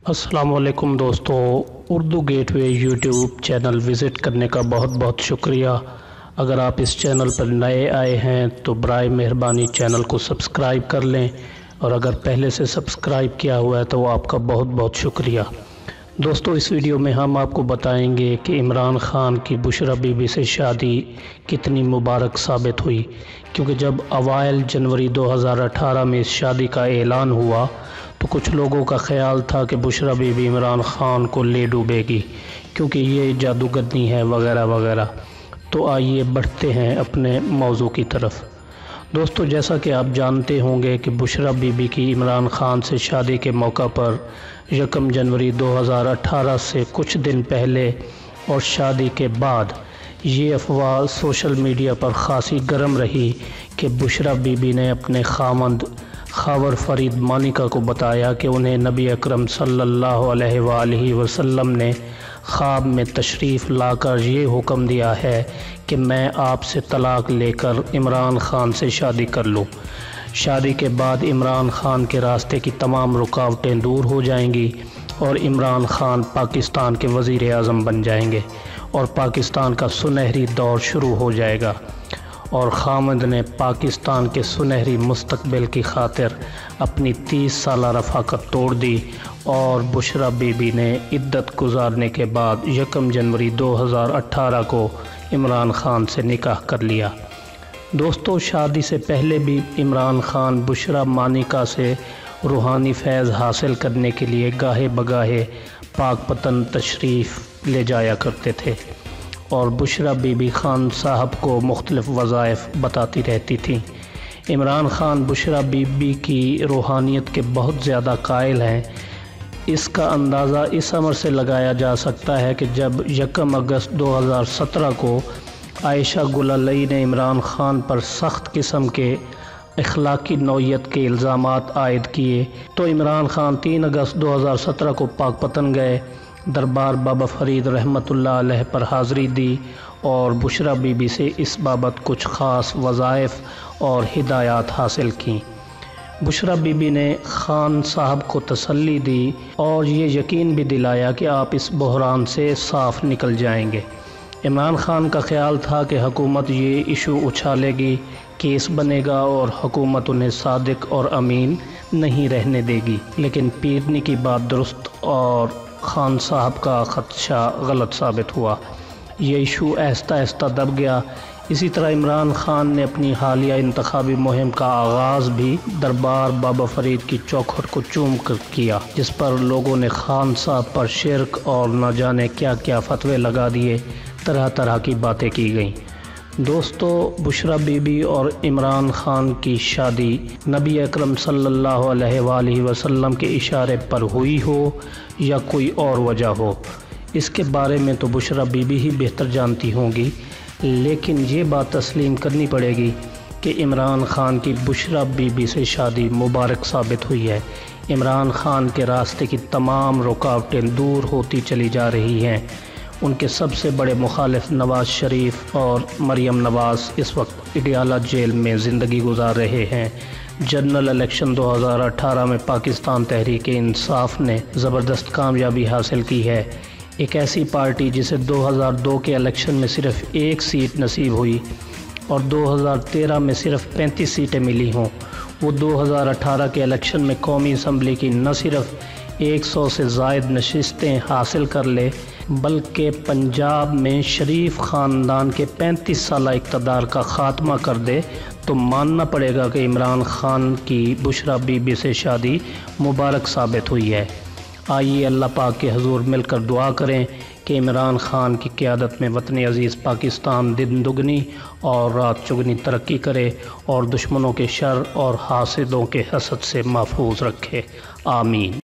السلام علیکم دوستو، اردو گیٹ وے یوٹیوب چینل وزٹ کرنے کا بہت بہت شکریہ۔ اگر آپ اس چینل پر نئے آئے ہیں تو برائے مہربانی چینل کو سبسکرائب کر لیں، اور اگر پہلے سے سبسکرائب کیا ہوا ہے تو آپ کا بہت بہت شکریہ۔ دوستو، اس ویڈیو میں ہم آپ کو بتائیں گے کہ عمران خان کی بشریٰ بی بی سے شادی کتنی مبارک ثابت ہوئی، کیونکہ جب اوائل جنوری 2018 میں اس شادی کا اعلان ہوا تو کچھ لوگوں کا خیال تھا کہ بشریٰ بی بی عمران خان کو لے ڈوبے گی کیونکہ یہ جادوگرنی ہے وغیرہ وغیرہ۔ تو آئیے بڑھتے ہیں اپنے موضوع کی طرف۔ دوستو، جیسا کہ آپ جانتے ہوں گے کہ بشریٰ بی بی کی عمران خان سے شادی کے موقع پر 1 جنوری 2018 سے کچھ دن پہلے اور شادی کے بعد یہ افواہ سوشل میڈیا پر خاصی گرم رہی کہ بشریٰ بی بی نے اپنے خاوند خاور فرید مانیکا کو بتایا کہ انہیں نبی اکرم صلی اللہ علیہ وآلہ وسلم نے خواب میں تشریف لا کر یہ حکم دیا ہے کہ میں آپ سے طلاق لے کر عمران خان سے شادی کر لوں۔ شادی کے بعد عمران خان کے راستے کی تمام رکاوٹیں دور ہو جائیں گی اور عمران خان پاکستان کے وزیر اعظم بن جائیں گے اور پاکستان کا سنہری دور شروع ہو جائے گا، اور خاوند نے پاکستان کے سنہری مستقبل کی خاطر اپنی 30 سالہ رفاقت توڑ دی اور بشریٰ بی بی نے عدت گزارنے کے بعد 1 جنوری 2018 کو عمران خان سے نکاح کر لیا۔ دوستو، شادی سے پہلے بھی عمران خان بشریٰ مانیکا سے روحانی فیض حاصل کرنے کے لیے گاہے بگاہے پاک پتن تشریف لے جایا کرتے تھے، اور بشریٰ بی بی خان صاحب کو مختلف وظائف بتاتی رہتی تھیں۔ عمران خان بشریٰ بی بی کی روحانیت کے بہت زیادہ قائل ہیں۔ اس کا اندازہ اس امر سے لگایا جا سکتا ہے کہ جب 1 اگست 2017 کو عائشہ گل علیہ نے عمران خان پر سخت قسم کے اخلاقی نوعیت کے الزامات عائد کیے تو عمران خان 3 اگست 2017 کو پاک پتن گئے، دربار بابا فرید رحمۃ اللہ علیہ پر حاضری دی اور بشریٰ بی بی سے اس بابت کچھ خاص وظائف اور ہدایات حاصل کیں۔ بشریٰ بی بی نے خان صاحب کو تسلی دی اور یہ یقین بھی دلایا کہ آپ اس بحران سے صاف نکل جائیں گے۔ عمران خان کا خیال تھا کہ حکومت یہ ایشو اچھالے گی، کیس بنے گا اور حکومت انہیں صادق اور امین نہیں رہنے دے گی، لیکن پیرنی کی بات درست اور خان صاحب کا خدشہ غلط ثابت ہوا۔ یہ ایشو آہستہ آہستہ دب گیا۔ اسی طرح عمران خان نے اپنی حالیہ انتخابی مہم کا آغاز بھی دربار بابا فرید کی چوکھٹ کو چوم کر کیا، جس پر لوگوں نے خان صاحب پر شرک اور نہ جانے کیا کیا فتوے لگا دیے، طرح طرح کی باتیں کی گئیں۔ دوستو، بشریٰ بی بی اور عمران خان کی شادی نبی اکرم صلی اللہ علیہ وآلہ وسلم کے اشارے پر ہوئی ہو یا کوئی اور وجہ ہو، اس کے بارے میں تو بشریٰ بی بی ہی بہتر جانتی ہوں گی، لیکن یہ بات تسلیم کرنی پڑے گی کہ عمران خان کی بشریٰ بی بی سے شادی مبارک ثابت ہوئی ہے۔ عمران خان کے راستے کی تمام رکاوٹیں دور ہوتی چلی جا رہی ہیں۔ ان کے سب سے بڑے مخالف نواز شریف اور مریم نواز اس وقت اڈیالہ جیل میں زندگی گزار رہے ہیں۔ جنرل الیکشن 2018 میں پاکستان تحریک انصاف نے زبردست کامیابی حاصل کی ہے۔ ایک ایسی پارٹی جسے 2002 کے الیکشن میں صرف 1 سیٹ نصیب ہوئی اور 2013 میں صرف 35 سیٹیں ملی ہوں، وہ 2018 کے الیکشن میں قومی اسمبلی کی نہ صرف 100 سے زائد نشستیں حاصل کر لے بلکہ پنجاب میں شریف خاندان کے 35 سالہ اقتدار کا خاتمہ کر دے، تو ماننا پڑے گا کہ عمران خان کی بشریٰ بی بی سے شادی مبارک ثابت ہوئی ہے۔ آئیے اللہ پاک کے حضور مل کر دعا کریں کہ عمران خان کی قیادت میں وطن عزیز پاکستان دن دگنی اور رات چگنی ترقی کرے اور دشمنوں کے شر اور حاسدوں کے حسد سے محفوظ رکھے۔ آمین۔